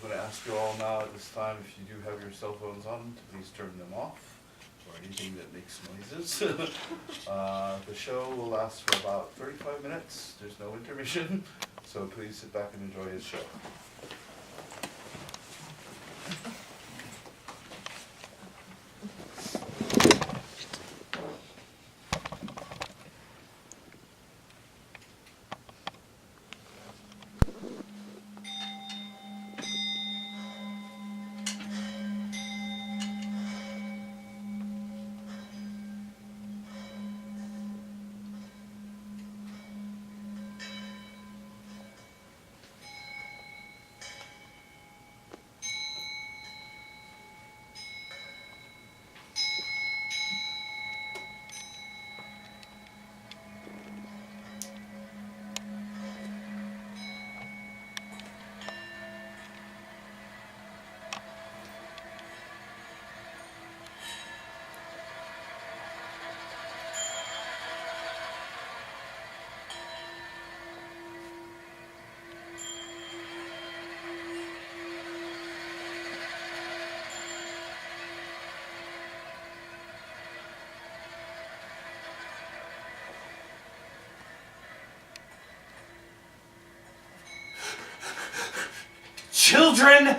I'm going to ask you all now at this time, if you do have your cell phones on, to please turn them off, or anything that makes noises. The show will last for about 35 minutes. There's no intermission, so please sit back and enjoy his show. Children!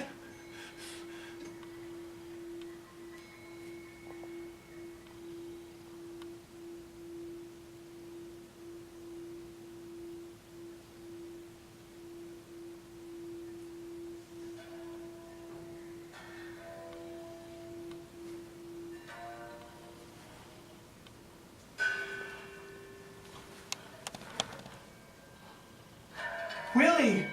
Willie!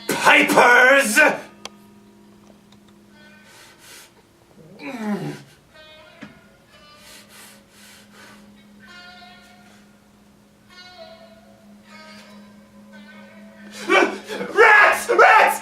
Pipers! Rats! Rats!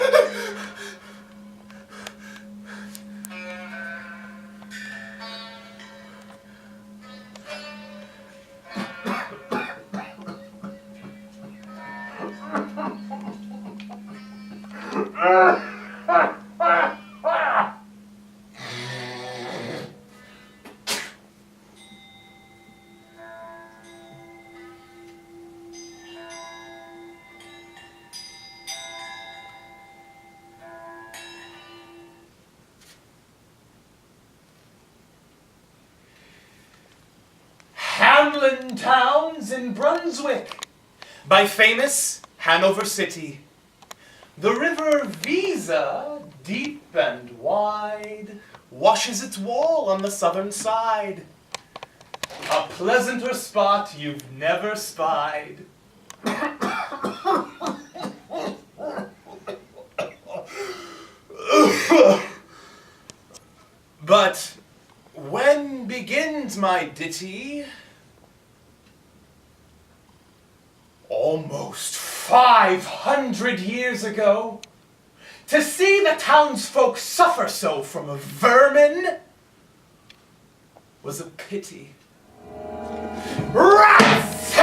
Hamelin towns in Brunswick, by famous Hanover City. The river Visa, deep and wide, washes its wall on the southern side. A pleasanter spot you've never spied. But when begins my ditty? Almost 500 years ago, to see the townsfolk suffer so from a vermin was a pity. Rats!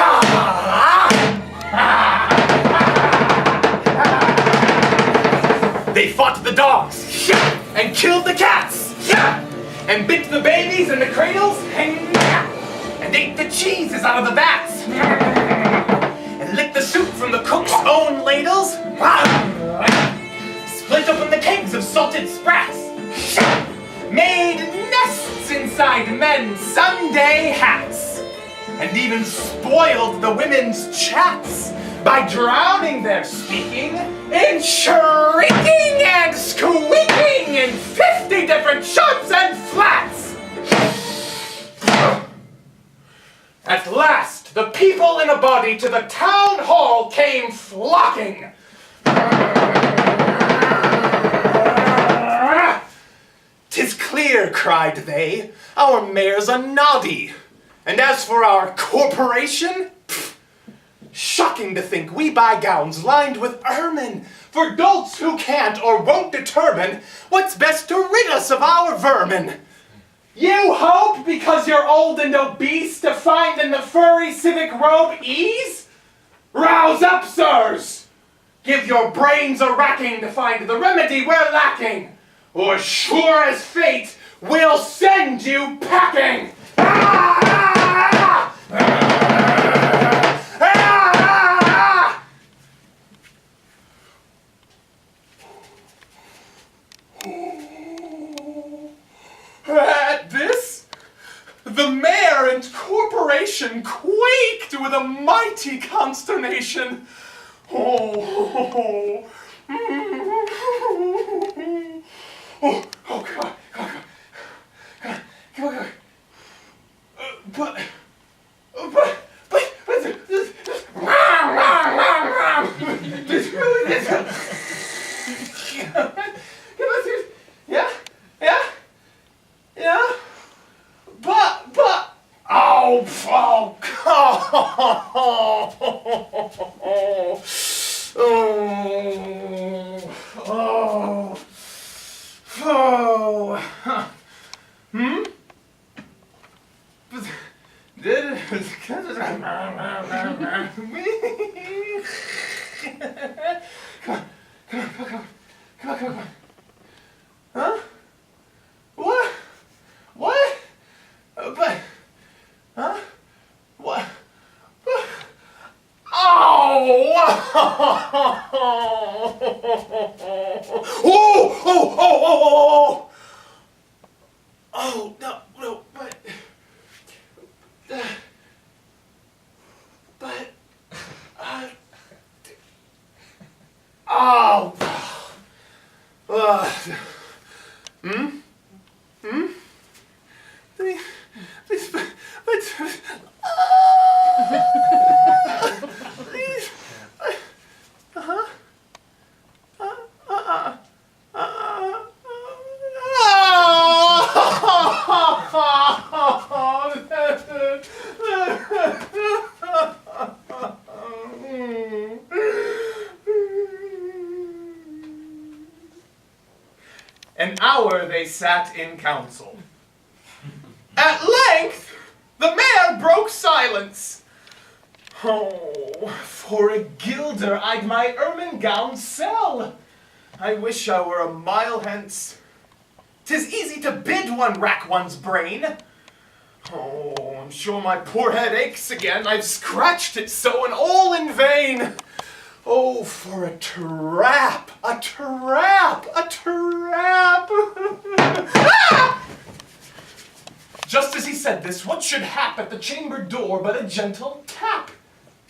They fought the dogs and killed the cats and bit the babies in the cradles and ate the cheeses out of the vats. Licked the soup from the cook's own ladles, split open the kegs of salted sprats, made nests inside men's Sunday hats, and even spoiled the women's chats by drowning their speaking in shrieking and squeaking in 50 different sharps and flats. At last, the people in a body to the town hall came flocking. 'Tis clear, cried they. Our mayor's a noddy. And as for our corporation, shocking to think we buy gowns lined with ermine for dolts who can't or won't determine what's best to rid us of our vermin. You hope, because you're old and obese, to find in the furry civic robe ease? Rouse up, sirs! Give your brains a racking to find the remedy we're lacking, or sure as fate, we'll send you packing! Ah! At this, the mayor and corporation quaked with a mighty consternation. Oh, God. But, Come on. Huh? What? What? But, huh? What? Oh! Oh, no, but, oh! An hour they sat in council. At length, the mayor broke silence. Oh, for a guilder I'd my ermine gown sell. I wish I were a mile hence. 'Tis easy to bid one rack one's brain. Oh, I'm sure my poor head aches again. I've scratched it so and all in vain. Oh, for a trap, a trap, a trap! Ah! Just as he said this, what should hap at the chamber door but a gentle tap?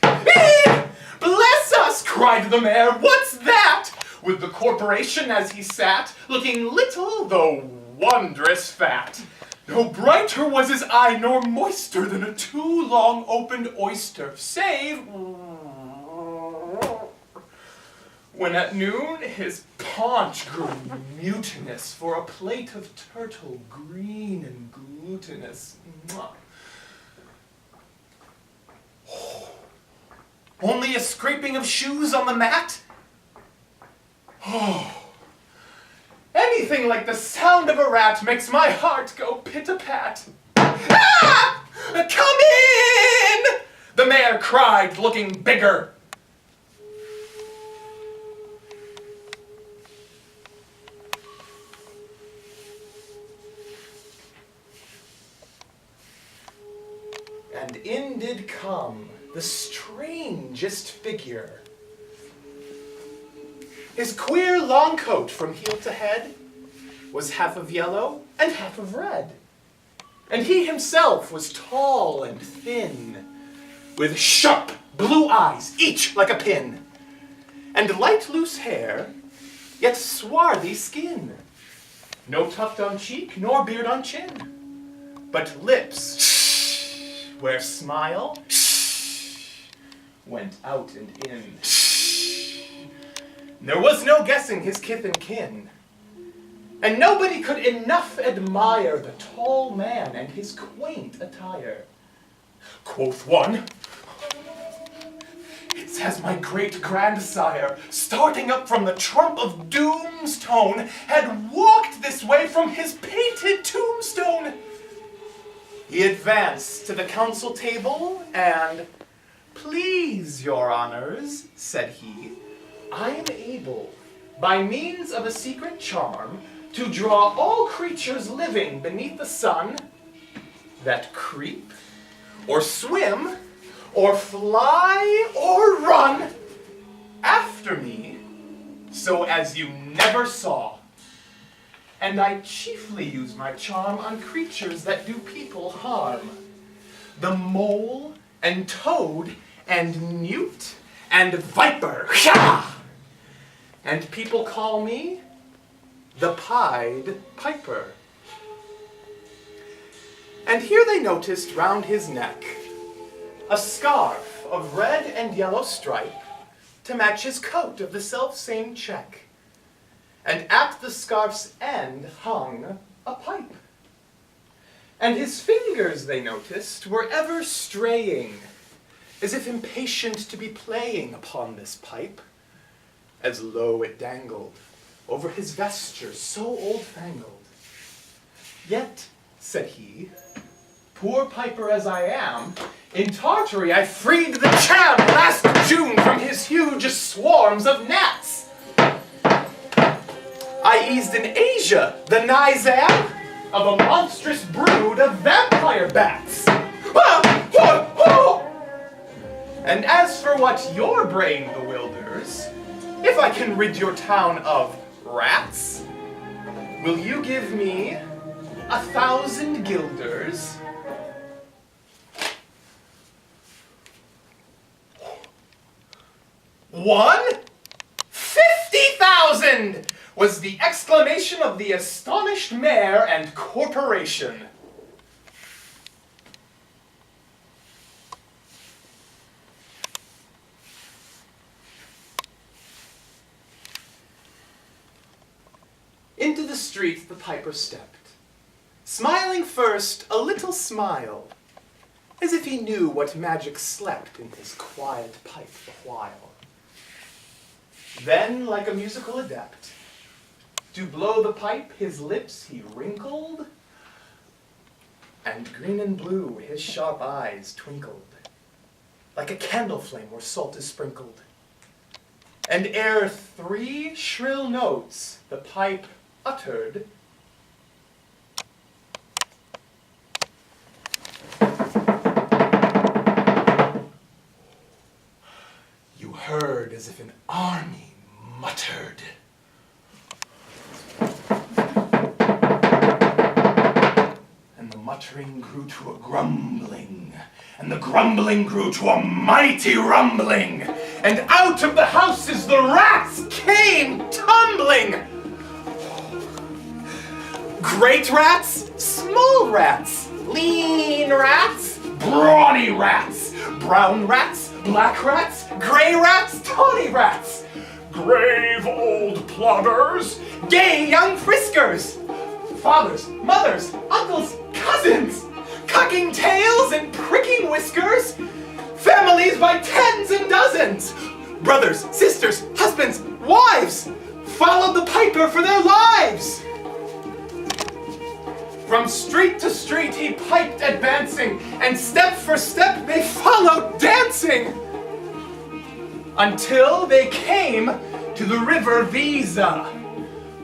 Bless us, cried the mayor, what's that? With the corporation as he sat, looking little though wondrous fat. No brighter was his eye, nor moister than a too long opened oyster, save when at noon his paunch grew mutinous for a plate of turtle green and glutinous. Only a scraping of shoes on the mat? Oh, anything like the sound of a rat makes my heart go pit-a-pat. Ah! Come in! The mayor cried, looking bigger. And in did come the strangest figure. His queer long coat from heel to head was half of yellow and half of red. And he himself was tall and thin, with sharp blue eyes, each like a pin, and light loose hair, yet swarthy skin. No tuft on cheek, nor beard on chin, but lips where smile went out and in. There was no guessing his kith and kin. and nobody could enough admire the tall man and his quaint attire. Quoth one, "It says my great-grandsire, starting up from the trump of doom's tone, had walked this way from his painted tombstone." He advanced to the council table and, "Please, your honors," said he, "I am able, by means of a secret charm, to draw all creatures living beneath the sun that creep, or swim, or fly, or run after me, so as you never saw. And I chiefly use my charm on creatures that do people harm. The mole, and toad, and newt, and viper. Yah! And people call me the Pied Piper." And here they noticed round his neck a scarf of red and yellow stripe to match his coat of the self-same check. And at the scarf's end hung a pipe. And his fingers, they noticed, were ever straying, as if impatient to be playing upon this pipe, as low it dangled over his vesture so old-fangled. "Yet," said he, "poor piper as I am, in Tartary I freed the Cham last June from his huge swarms of gnats. I eased in Asia the Nizam of a monstrous brood of vampire bats. And as for what your brain bewilders, if I can rid your town of rats, will you give me 1,000 guilders?" "One? 50,000! was the exclamation of the astonished mayor and corporation. Into the street the piper stepped, smiling first a little smile, as if he knew what magic slept in his quiet pipe the while. Then, like a musical adept, to blow the pipe his lips he wrinkled, and green and blue his sharp eyes twinkled, like a candle flame where salt is sprinkled. And ere 3 shrill notes the pipe uttered, you heard as if an army muttered. And the muttering grew to a grumbling, and the grumbling grew to a mighty rumbling, and out of the houses the rats came tumbling. Great rats, small rats, lean rats, brawny rats, brown rats, black rats, gray rats, tawny rats, grave old plodders, gay young friskers, fathers, mothers, uncles, cousins, cocking tails and pricking whiskers, families by tens and dozens, brothers, sisters, husbands, wives, followed the piper for their lives. From street to street he piped advancing, and step for step they followed dancing, until they came to the river Visa,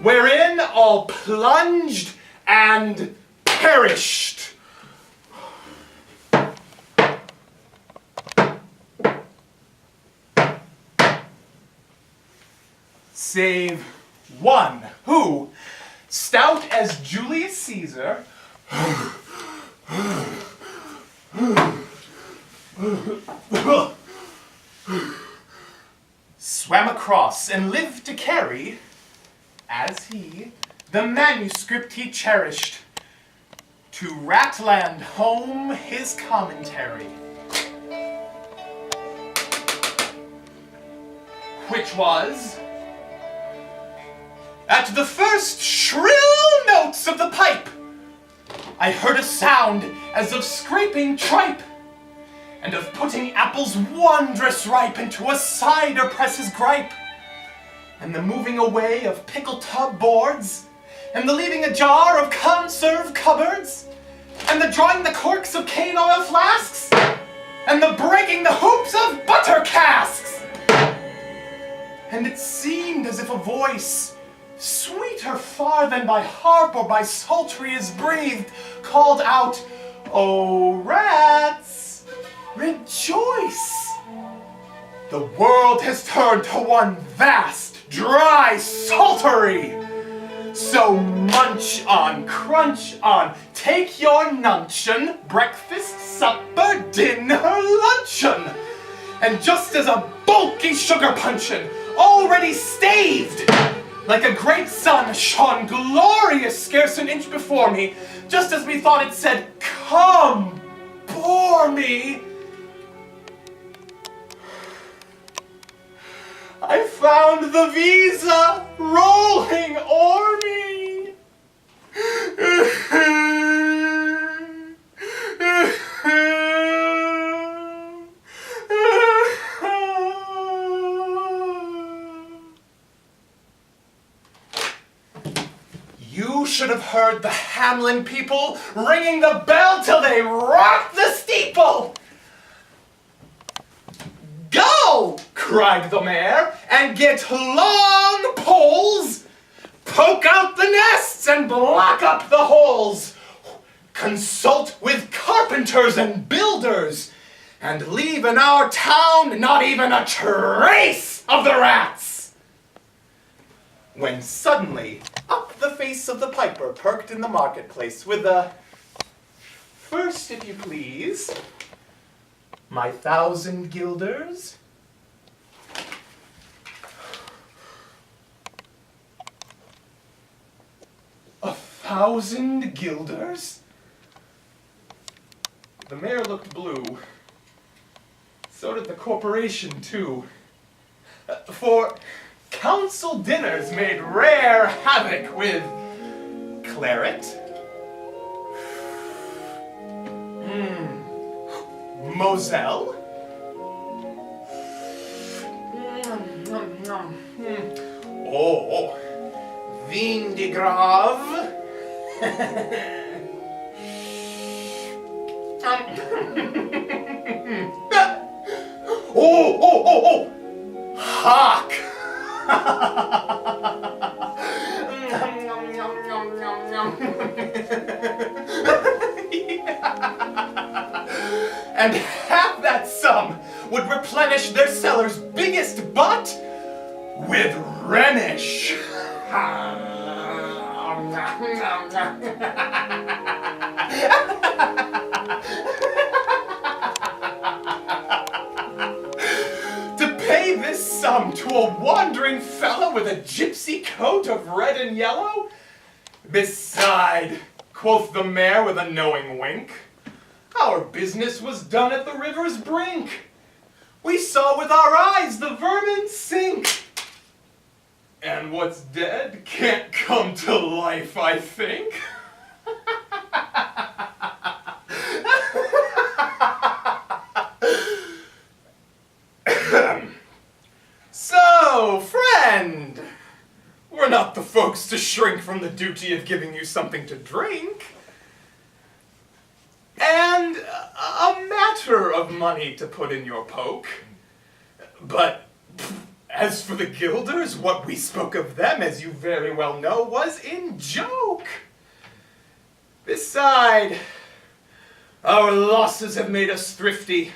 wherein all plunged and perished. Save one who, stout as Julius Caesar, swam across and lived to carry, as he, the manuscript he cherished, to Ratland home his commentary, which was At the first shrill notes of the pipe, I heard a sound as of scraping tripe, and of putting apples wondrous ripe into a cider press's gripe, and the moving away of pickle tub boards, and the leaving ajar of conserve cupboards, and the drawing the corks of cane oil flasks, and the breaking the hoops of butter casks. And it seemed as if a voice, sweeter far than by harp or by psaltery is breathed, called out, "O rats, rejoice! The world has turned to one vast, dry psaltery. So munch on, crunch on, take your nuncheon, breakfast, supper, dinner, luncheon. And just as a bulky sugar puncheon, already staved, like a great sun, shone glorious scarce an inch before me, just as methought it said, 'Come, bore me.' I found the visa rolling o'er me. You should have heard the Hamelin people ringing the bell till they rocked the steeple. "Go!" cried the mayor, "and get long poles, poke out the nests and block up the holes. Consult with carpenters and builders, and leave in our town not even a trace of the rats." When suddenly up the face of the piper perked in the marketplace with a, "First, if you please, my 1,000 guilders." "A 1,000 guilders?" The mayor looked blue. So did the corporation, too. For council dinners made rare havoc with claret, Moselle, oh, vin de grave, oh, hock. And half that sum would replenish their cellar's biggest butt with Rhenish. To pay this sum to a wandering fellow with a gypsy coat of red and yellow? Beside, quoth the mayor with a knowing wink, our business was done at the river's brink. We saw with our eyes the vermin sink. And what's dead can't come to life, I think. So, friend, we're not the folks to shrink from the duty of giving you something to drink. And a matter of money to put in your poke. But as for the guilders, what we spoke of them, as you very well know, was in joke. Beside, our losses have made us thrifty.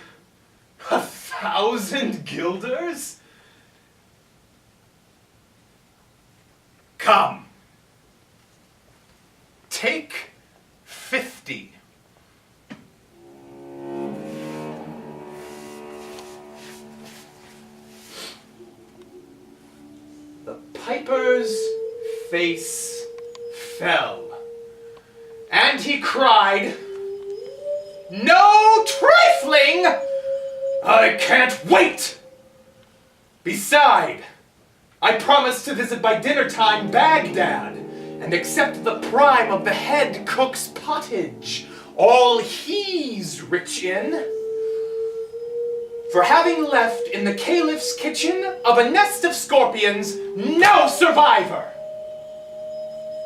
1,000 guilders? Come, take 50. The piper's face fell, and he cried, "No trifling! I can't wait! Beside, I promised to visit by dinner time Baghdad and accept the prime of the head cook's pottage, all he's rich in. For having left in the caliph's kitchen of a nest of scorpions no survivor.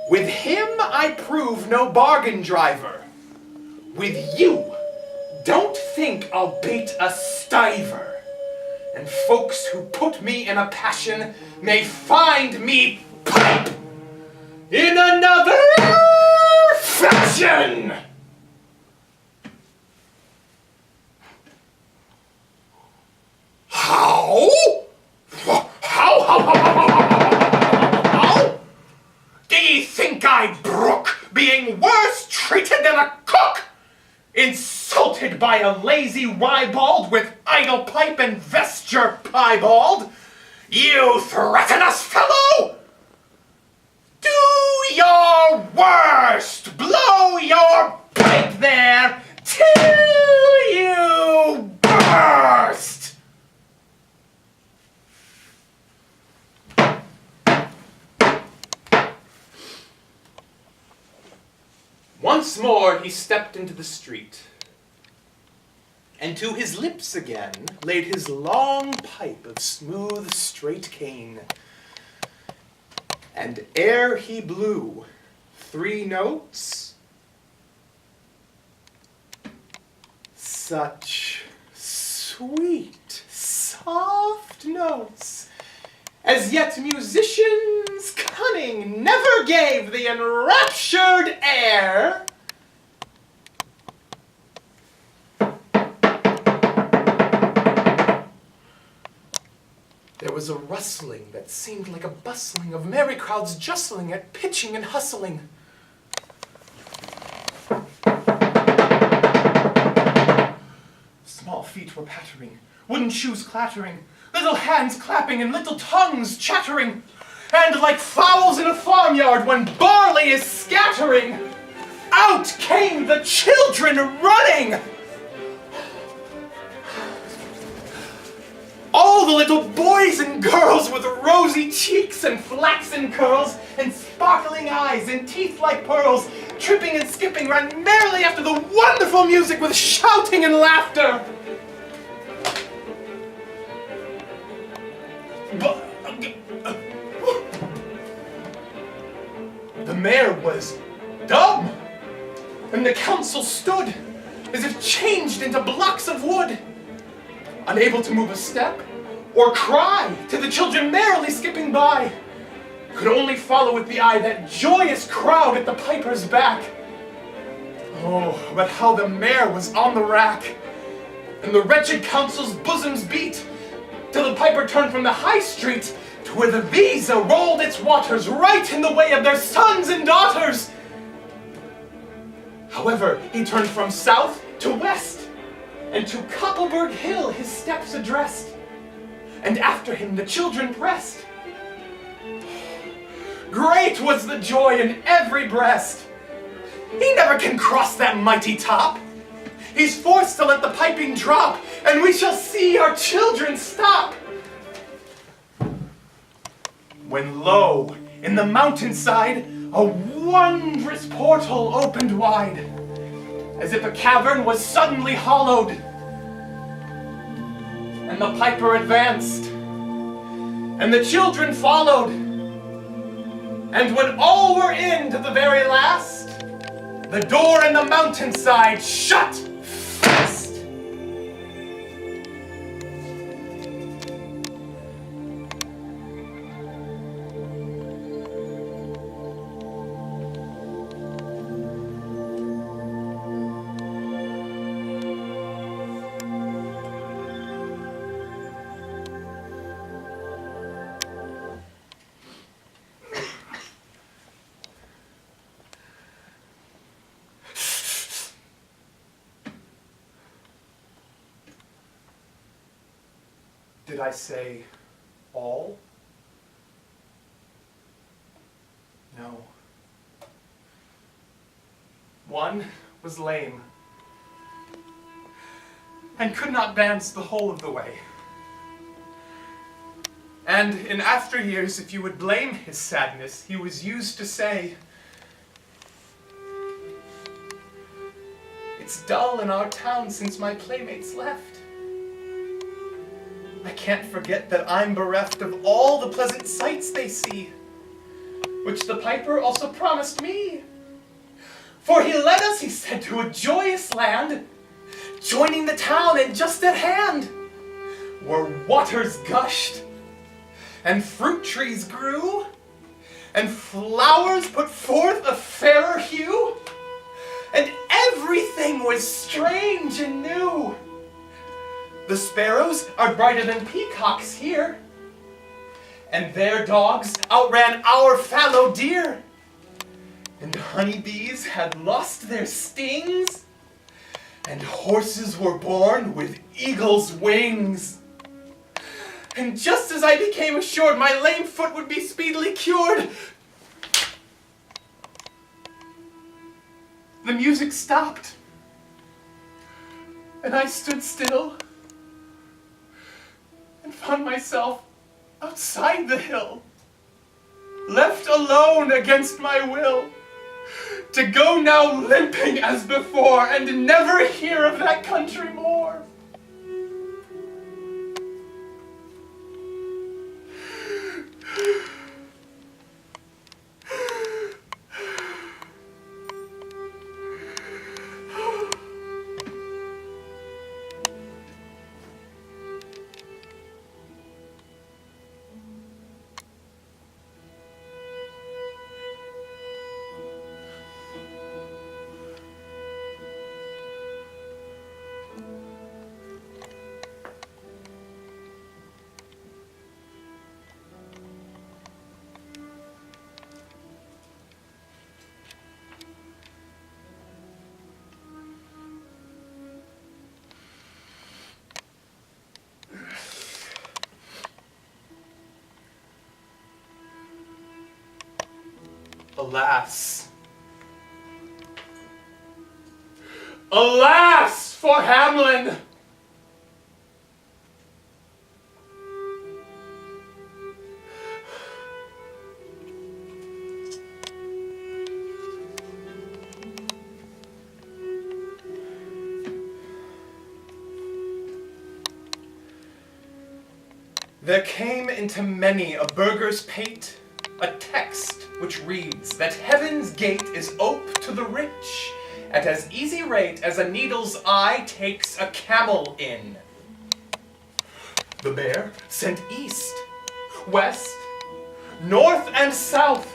With him I prove no bargain driver. With you, don't think I'll bait a stiver. And folks who put me in a passion may find me pipe in another fashion. How? How? Do ye think I brook being worse treated than a cook? Insulted by a lazy ribald with idle pipe and vesture piebald? You threaten us, fellow? Do your worst! Blow your pipe there till you burst! Once more he stepped into the street, and to his lips again laid his long pipe of smooth, straight cane. And ere he blew 3 notes, such sweet, soft notes, as yet musicians cunning never gave the enraptured air. There was a rustling that seemed like a bustling of merry crowds justling at pitching and hustling. Small feet were pattering, wooden shoes clattering, little hands clapping and little tongues chattering, and like fowls in a farmyard when barley is scattering, out came the children running. All the little boys and girls with rosy cheeks and flaxen curls and sparkling eyes and teeth like pearls, tripping and skipping, ran merrily after the wonderful music with shouting and laughter. The mayor was dumb, and the council stood as if changed into blocks of wood, unable to move a step or cry to the children merrily skipping by, could only follow with the eye that joyous crowd at the piper's back. Oh, but how the mayor was on the rack, and the wretched council's bosoms beat, till the piper turned from the high street to where the Visa rolled its waters right in the way of their sons and daughters. However, he turned from south to west, and to Cockleburg Hill his steps addressed, and after him the children pressed. Great was the joy in every breast. He never can cross that mighty top. He's forced to let the piping drop, and we shall see our children stop. When lo, in the mountainside, a wondrous portal opened wide, as if a cavern was suddenly hollowed. And the piper advanced, and the children followed. And when all were in to the very last, the door in the mountainside shut fast. Did I say all? No. One was lame and could not dance the whole of the way. And in after years, if you would blame his sadness, he was used to say, "It's dull in our town since my playmates left. I can't forget that I'm bereft of all the pleasant sights they see, which the piper also promised me. For he led us, he said, to a joyous land, joining the town and just at hand, where waters gushed, and fruit trees grew, and flowers put forth a fairer hue, and everything was strange and new. The sparrows are brighter than peacocks here, and their dogs outran our fallow deer, and honeybees had lost their stings, and horses were born with eagle's wings. And just as I became assured my lame foot would be speedily cured, the music stopped, and I stood still and found myself outside the hill, left alone against my will, to go now limping as before and never hear of that country more. Alas. Alas for Hamelin! There came into many a burgher's pate a text which reads that heaven's gate is ope to the rich at as easy rate as a needle's eye takes a camel in. The bear sent east, west, north, and south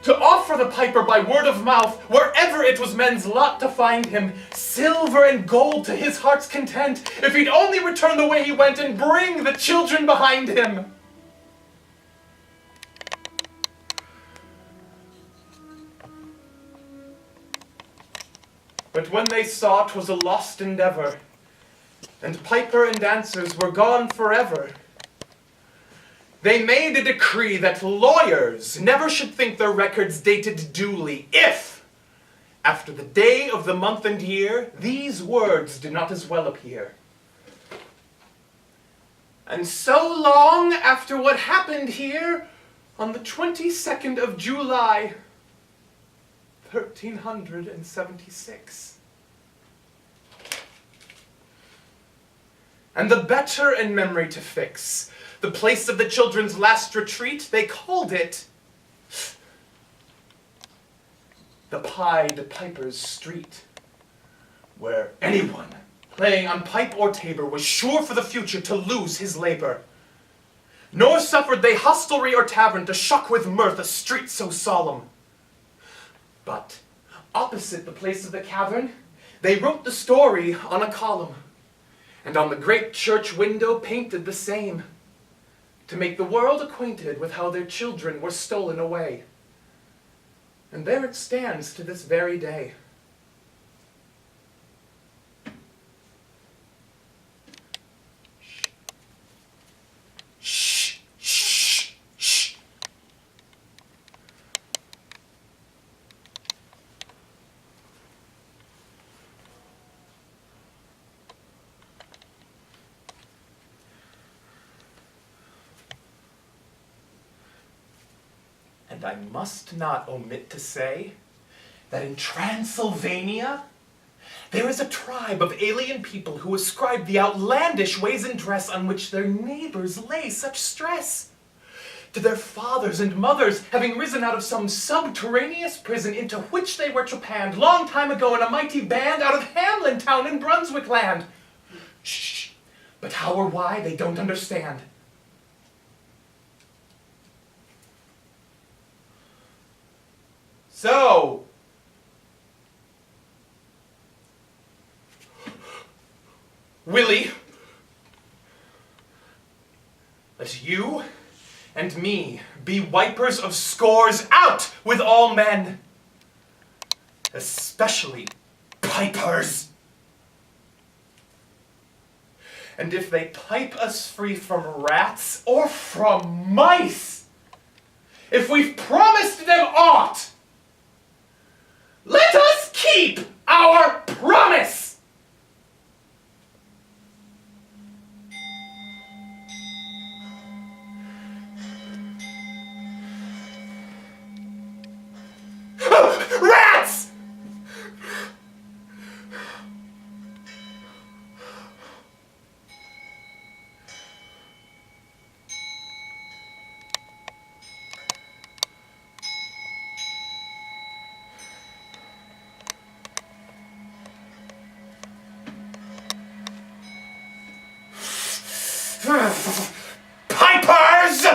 to offer the piper by word of mouth, wherever it was men's lot to find him, silver and gold to his heart's content, if he'd only return the way he went and bring the children behind him. But when they saw 'twas a lost endeavor, and piper and dancers were gone forever, they made a decree that lawyers never should think their records dated duly, if, after the day of the month and year, these words did not as well appear. And so long after what happened here, on the 22nd of July, 1376. And the better in memory to fix the place of the children's last retreat, they called it the Pied Piper's Street, where anyone playing on pipe or tabor was sure for the future to lose his labor. Nor suffered they hostelry or tavern to shock with mirth a street so solemn. But opposite the place of the cavern, they wrote the story on a column, and on the great church window painted the same, to make the world acquainted with how their children were stolen away. And there it stands to this very day. Shh, shh, shh. I must not omit to say that in Transylvania, there is a tribe of alien people who ascribe the outlandish ways and dress on which their neighbors lay such stress, to their fathers and mothers having risen out of some subterraneous prison into which they were trepanned long time ago in a mighty band out of Hamelin town in Brunswick land. Shh! But how or why they don't understand. So, Willie, let you and me be wipers of scores out with all men, especially pipers. And if they pipe us free from rats or from mice, if we've promised them aught, let us keep our promise! Rats! Pipers!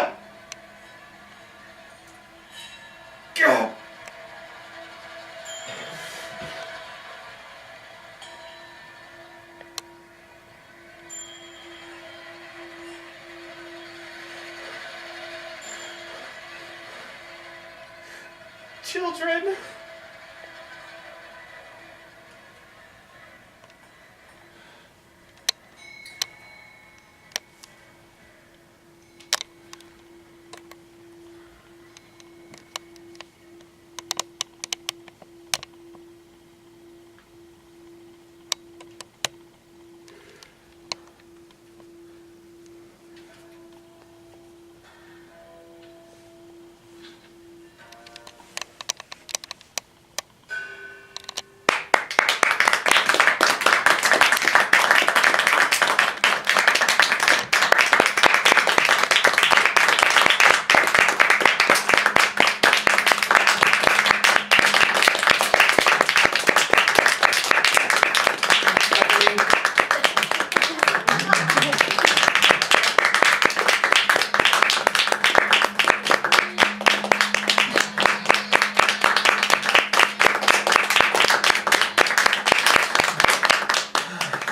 Children.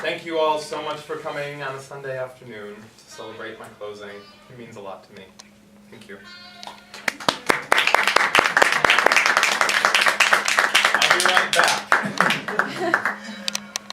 Thank you all so much for coming on a Sunday afternoon to celebrate my closing. It means a lot to me. Thank you.